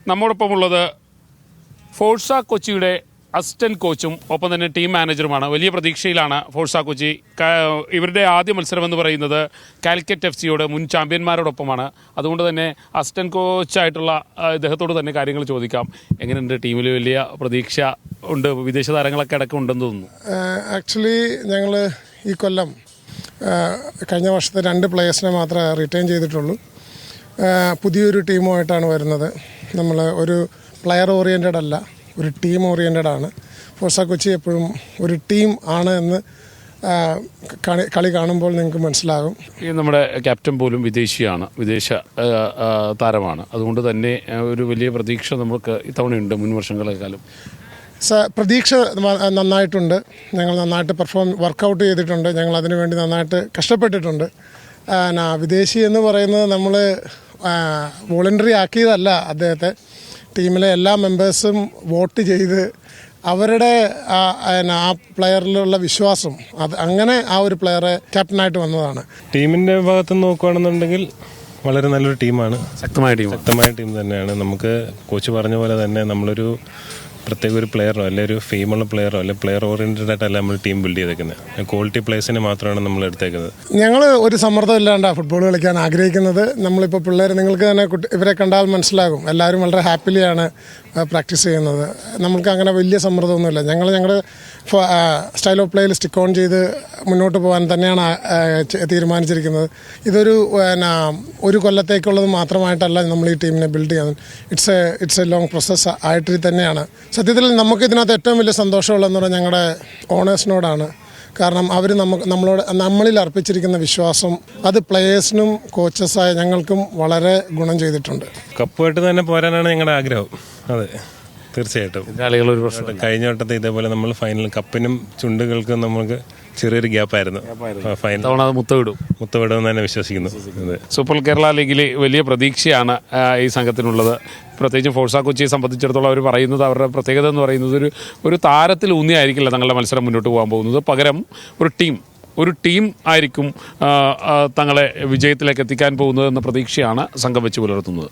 നമ്മോടൊപ്പമുള്ളത് Forca കൊച്ചിയുടെ assistant കോച്ചും ഒപ്പം തന്നെ ടീം മാനേജറുമാണ്. വലിയ പ്രതീക്ഷയിലാണ് ഫോഴ്സ കൊച്ചി. ഇവരുടെ ആദ്യ മത്സരം എന്ന് പറയുന്നത് കാലിക്കറ്റ് FC മുൻ ചാമ്പ്യന്മാരോടൊപ്പമാണ്. അതുകൊണ്ട് തന്നെ അസിസ്റ്റന്റ് കോച്ചായിട്ടുള്ള ഇദ്ദേഹത്തോട് തന്നെ കാര്യങ്ങൾ ചോദിക്കാം. എങ്ങനെയുണ്ട്? ടീമിൽ വലിയ പ്രതീക്ഷ ഉണ്ട്, വിദേശ താരങ്ങളൊക്കെ അടക്കം ഉണ്ടെന്ന് തോന്നുന്നു. ആക്ച്വലി ഞങ്ങൾ ഈ കൊല്ലം കഴിഞ്ഞ വർഷത്തെ 2 പ്ലേയേഴ്സിനെ മാത്രമേ റിട്ടേൺ ചെയ്തിട്ടുള്ളൂ. പുതിയൊരു ടീമുമായിട്ടാണ് വരുന്നത്. നമ്മൾ ഒരു പ്ലെയർ ഓറിയൻറ്റഡ് അല്ല, ഒരു ടീം ഓറിയൻറ്റഡ് ആണ്. ഫോഴ്സ കൊച്ചി എപ്പോഴും ഒരു ടീം ആണ് എന്ന് കളി കാണുമ്പോൾ നിങ്ങൾക്ക് മനസ്സിലാകും. ഈ നമ്മുടെ ക്യാപ്റ്റൻ പോലും വിദേശിയാണ്, വിദേശ താരമാണ്. അതുകൊണ്ട് തന്നെ ഒരു വലിയ പ്രതീക്ഷ നമുക്ക് ഇത്തവണയുണ്ട് മുൻ വർഷങ്ങളെക്കാളും. പ്രതീക്ഷ നന്നായിട്ടുണ്ട്. ഞങ്ങൾ നന്നായിട്ട് വർക്കൗട്ട് ചെയ്തിട്ടുണ്ട്. ഞങ്ങൾ അതിനു വേണ്ടി നന്നായിട്ട് കഷ്ടപ്പെട്ടിട്ടുണ്ട്. വിദേശി എന്ന് പറയുന്നത് നമ്മൾ വോളണ്ടറി ആക്കിയതല്ല അദ്ദേഹത്തെ. ടീമിലെ എല്ലാ മെമ്പേഴ്സും വോട്ട് ചെയ്ത് അവരുടെ ആ പ്ലെയറിലുള്ള വിശ്വാസം അങ്ങനെ ആ ഒരു പ്ലെയറെ ക്യാപ്റ്റനായിട്ട് വന്നതാണ്. ടീമിൻ്റെ ഭാഗത്ത് നോക്കുകയാണെന്നുണ്ടെങ്കിൽ വളരെ നല്ലൊരു ടീമാണ്, ശക്തമായ ടീം തന്നെയാണ്. നമുക്ക് കോച്ച് പറഞ്ഞ പോലെ തന്നെ നമ്മളൊരു പ്രത്യേക ഒരു പ്ലെയറോ അല്ലെ ഒരു ഫെയിമുള്ള പ്ലെയറോ അല്ലെ പ്ലെയർ ഓറിയൻറ്റഡ് ആയിട്ടല്ല നമ്മൾ ടീം ബിൽഡ് ചെയ്തേക്കുന്നത്. ക്വാളിറ്റി പ്ലേയേഴ്സിനെ മാത്രമാണ് നമ്മൾ എടുത്തേക്കുന്നത്. ഞങ്ങൾ ഒരു സമ്മർദ്ദം ഇല്ലാണ്ടാണ് ഫുട്ബോൾ കളിക്കാൻ ആഗ്രഹിക്കുന്നത്. നമ്മളിപ്പോൾ പിള്ളേർ, നിങ്ങൾക്ക് തന്നെ ഇവരെ കണ്ടാൽ മനസ്സിലാകും, എല്ലാവരും വളരെ ഹാപ്പിലിയാണ് പ്രാക്ടീസ് ചെയ്യുന്നത്. നമുക്ക് അങ്ങനെ വലിയ സമ്മർദ്ദമൊന്നുമില്ല. ഞങ്ങളുടെ സ്റ്റൈൽ ഓഫ് പ്ലേയിൽ സ്റ്റിക്ക് ഓൺ ചെയ്ത് മുന്നോട്ട് പോകാൻ തന്നെയാണ് തീരുമാനിച്ചിരിക്കുന്നത്. ഇതൊരു ഒരു കൊല്ലത്തേക്കുള്ളത് മാത്രമായിട്ടല്ല നമ്മൾ ഈ ടീമിനെ ബിൽഡ് ചെയ്യുന്നത്. ഇറ്റ്സ് എ ലോങ് പ്രോസസ്സ് ആയിട്ട് തന്നെയാണ്. സത്യത്തിൽ നമുക്ക് ഇതിനകത്ത് ഏറ്റവും വലിയ സന്തോഷമുള്ളതെന്ന് പറഞ്ഞാൽ ഞങ്ങളുടെ ഓണേഴ്സിനോടാണ്. കാരണം അവർ നമ്മളിൽ അർപ്പിച്ചിരിക്കുന്ന വിശ്വാസം അത് പ്ലേയേഴ്സിനും കോച്ചസായ ഞങ്ങൾക്കും വളരെ ഗുണം ചെയ്തിട്ടുണ്ട്. കപ്പുമായിട്ട് തന്നെ പോരാനാണ് ഞങ്ങളുടെ ആഗ്രഹം. അതെ, തീർച്ചയായിട്ടും. കഴിഞ്ഞ വട്ടത്തെ ഇതേപോലെ നമ്മൾ ഫൈനൽ കപ്പിനും ചുണ്ടുകൾക്കും നമുക്ക് ചെറിയൊരു ഗ്യാപ്പായിരുന്നു. ഫൈനൽ മുത്തവിടുമെന്ന് തന്നെ വിശ്വസിക്കുന്നു. സൂപ്പർ കേരള ലീഗിൽ വലിയ പ്രതീക്ഷയാണ് ഈ സംഘത്തിനുള്ളത്. പ്രത്യേകിച്ച് ഫോഴ്സ കൊച്ചിയെ സംബന്ധിച്ചിടത്തോളം അവർ പറയുന്നത്, അവരുടെ പ്രത്യേകത എന്ന് പറയുന്നത് ഒരു താരത്തിൽ ഊന്നിയായിരിക്കില്ല തങ്ങളുടെ മത്സരം മുന്നോട്ട് പോകാൻ പോകുന്നത്. പകരം ഒരു ടീം ആയിരിക്കും തങ്ങളെ വിജയത്തിലേക്ക് എത്തിക്കാൻ പോകുന്നത് എന്ന പ്രതീക്ഷയാണ് സംഘം വെച്ച് പുലർത്തുന്നത്.